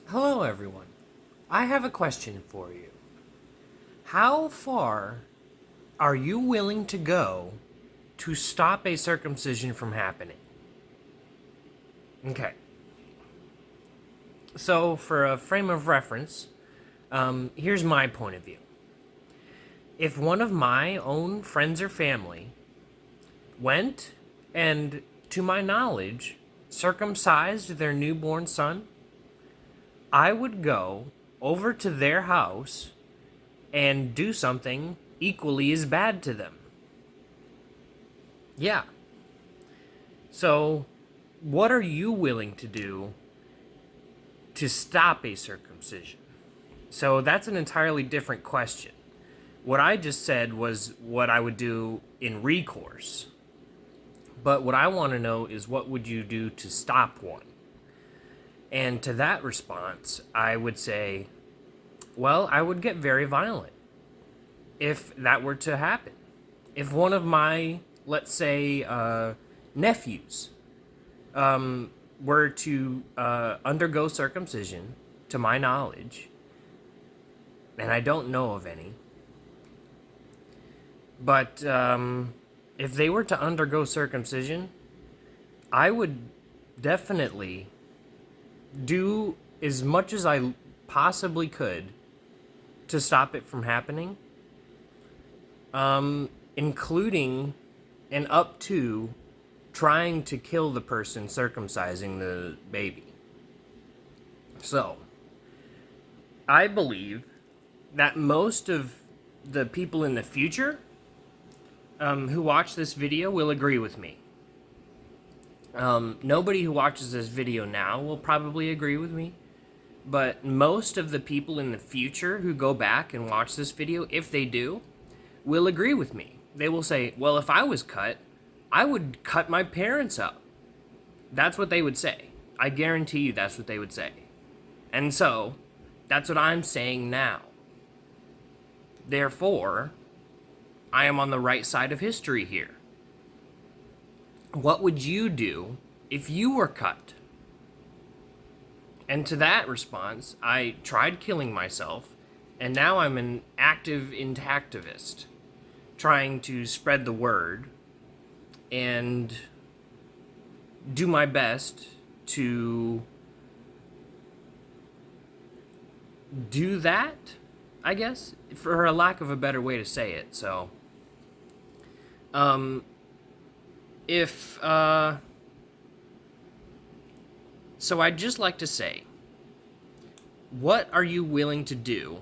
Hello, everyone. I have a question for you. How far are you willing to go to stop a circumcision from happening? Okay. So, for a frame of reference, here's my point of view. If one of my own friends or family went and, to my knowledge, circumcised their newborn son, I would go over to their house and do something equally as bad to them. Yeah. So, what are you willing to do to stop a circumcision? So, that's an entirely different question. What I just said was what I would do in recourse. But what I want to know is what would you do to stop one? And to that response, I would say, well, I would get very violent if that were to happen. If one of my, let's say, nephews were to undergo circumcision, to my knowledge, and I don't know of any, but if they were to undergo circumcision, I would definitely do as much as I possibly could to stop it from happening, including and up to trying to kill the person circumcising the baby. So, I believe that most of the people in the future who watch this video will agree with me. Nobody who watches this video now will probably agree with me, but most of the people in the future who go back and watch this video, if they do, will agree with me. They will say, well, if I was cut, I would cut my parents up. That's what they would say. I guarantee you that's what they would say. And so, that's what I'm saying now. Therefore, I am on the right side of history here. What would you do if you were cut? And to that response, I tried killing myself, and now I'm an active intactivist, trying to spread the word and do my best to do that, I guess, for a lack of a better way to say it. So, if, so I'd just like to say, what are you willing to do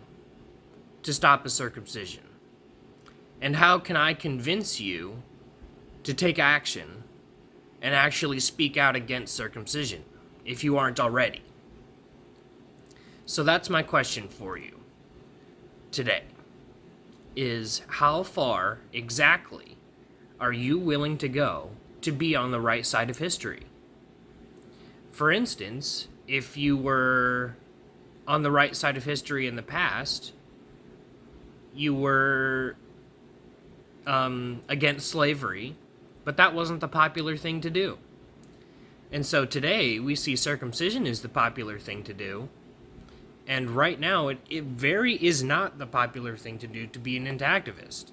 to stop a circumcision? And how can I convince you to take action and actually speak out against circumcision, if you aren't already? So that's my question for you today, is how far exactly are you willing to go to be on the right side of history? For instance, if you were on the right side of history in the past, you were against slavery, but that wasn't the popular thing to do. And so today we see circumcision is the popular thing to do. And right now it very is not the popular thing to do to be an intactivist.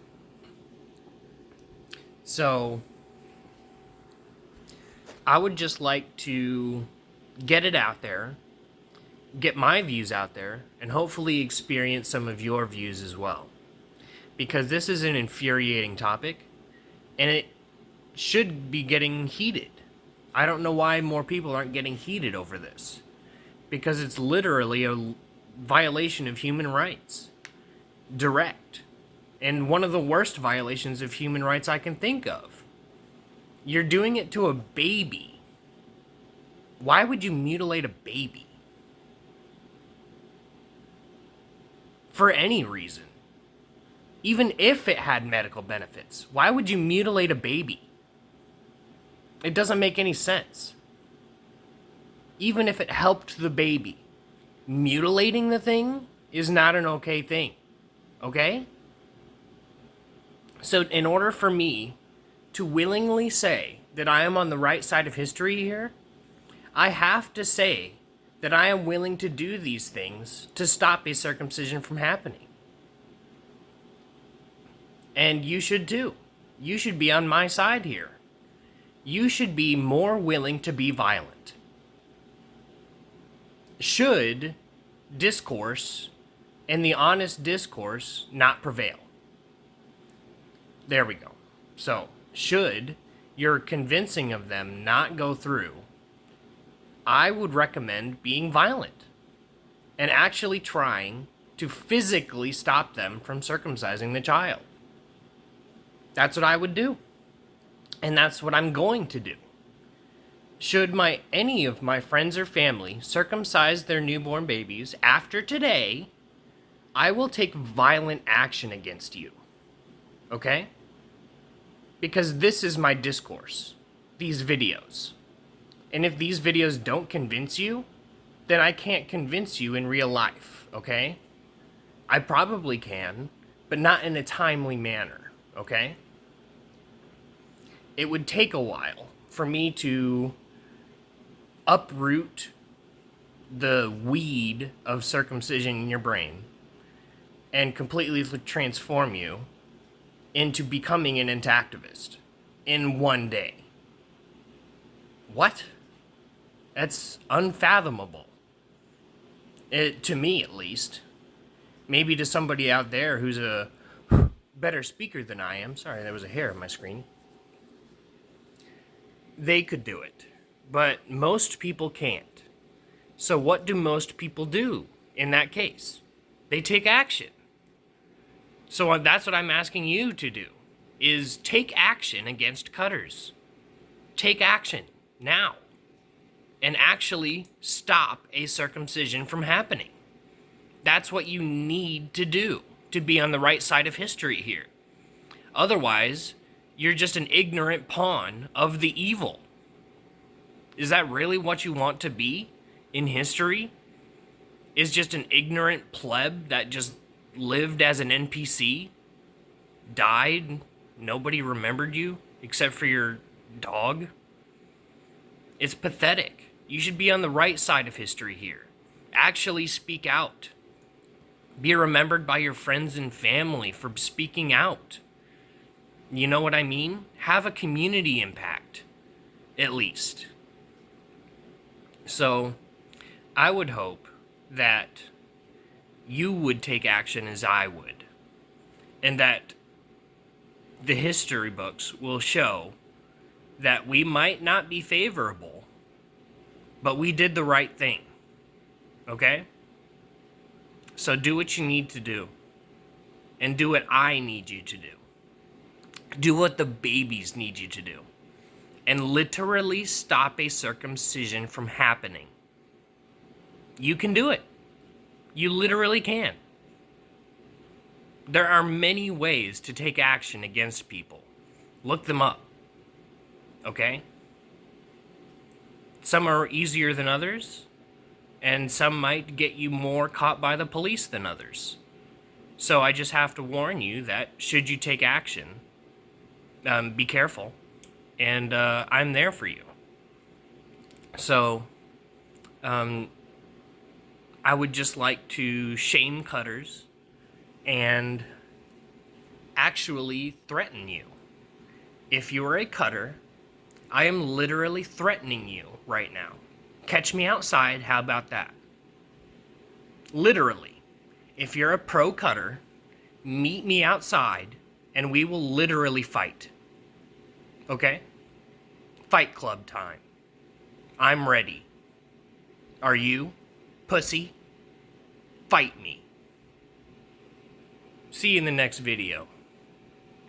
So I would just like to get it out there, get my views out there, and hopefully experience some of your views as well. Because this is an infuriating topic, and it should be getting heated. I don't know why more people aren't getting heated over this. Because it's literally a violation of human rights. Direct. And one of the worst violations of human rights I can think of. You're doing it to a baby. Why would you mutilate a baby? For any reason. Even if it had medical benefits. Why would you mutilate a baby? It doesn't make any sense. Even if it helped the baby, mutilating the thing is not an okay thing. Okay? So, in order for me to willingly say that I am on the right side of history here, I have to say that I am willing to do these things to stop a circumcision from happening. And you should too. You should be on my side here. You should be more willing to be violent. Should discourse and the honest discourse not prevail. There we go. So, should your convincing of them not go through, I would recommend being violent and actually trying to physically stop them from circumcising the child. That's what I would do. And that's what I'm going to do. Should any of my friends or family circumcise their newborn babies after today, I will take violent action against you. Okay? Because this is my discourse. These videos. And if these videos don't convince you, then I can't convince you in real life. Okay? I probably can, but not in a timely manner. Okay? It would take a while for me to uproot the weed of circumcision in your brain and completely transform you into becoming an intactivist in one day. What? That's unfathomable. To me, at least. Maybe to somebody out there who's a better speaker than I am. Sorry, there was a hair on my screen. They could do it, but most people can't. So what do most people do in that case? They take action. So that's what I'm asking you to do, is take action against cutters. Take action now and actually stop a circumcision from happening. That's what you need to do to be on the right side of history here. Otherwise, you're just an ignorant pawn of the evil. Is that really what you want to be in history? Is just an ignorant pleb that just lived as an NPC, died, nobody remembered you except for your dog? It's pathetic. You should be on the right side of history here. Actually speak out. Be remembered by your friends and family for speaking out. You know what I mean? Have a community impact, at least. So, I would hope that you would take action as I would, and that the history books will show that we might not be favorable, but we did the right thing. Okay? So do what you need to do, and do what I need you to do. Do what the babies need you to do. And literally stop a circumcision from happening. You can do it. You literally can. There are many ways to take action against people. Look them up. Okay? Some are easier than others, and some might get you more caught by the police than others. So I just have to warn you that should you take action, be careful, and I'm there for you. So, I would just like to shame cutters and actually threaten you. If you're a cutter, I am literally threatening you right now. Catch me outside, how about that? Literally. If you're a pro cutter, meet me outside and we will literally fight. Okay? Fight club time. I'm ready. Are you, pussy? Fight me. See you in the next video.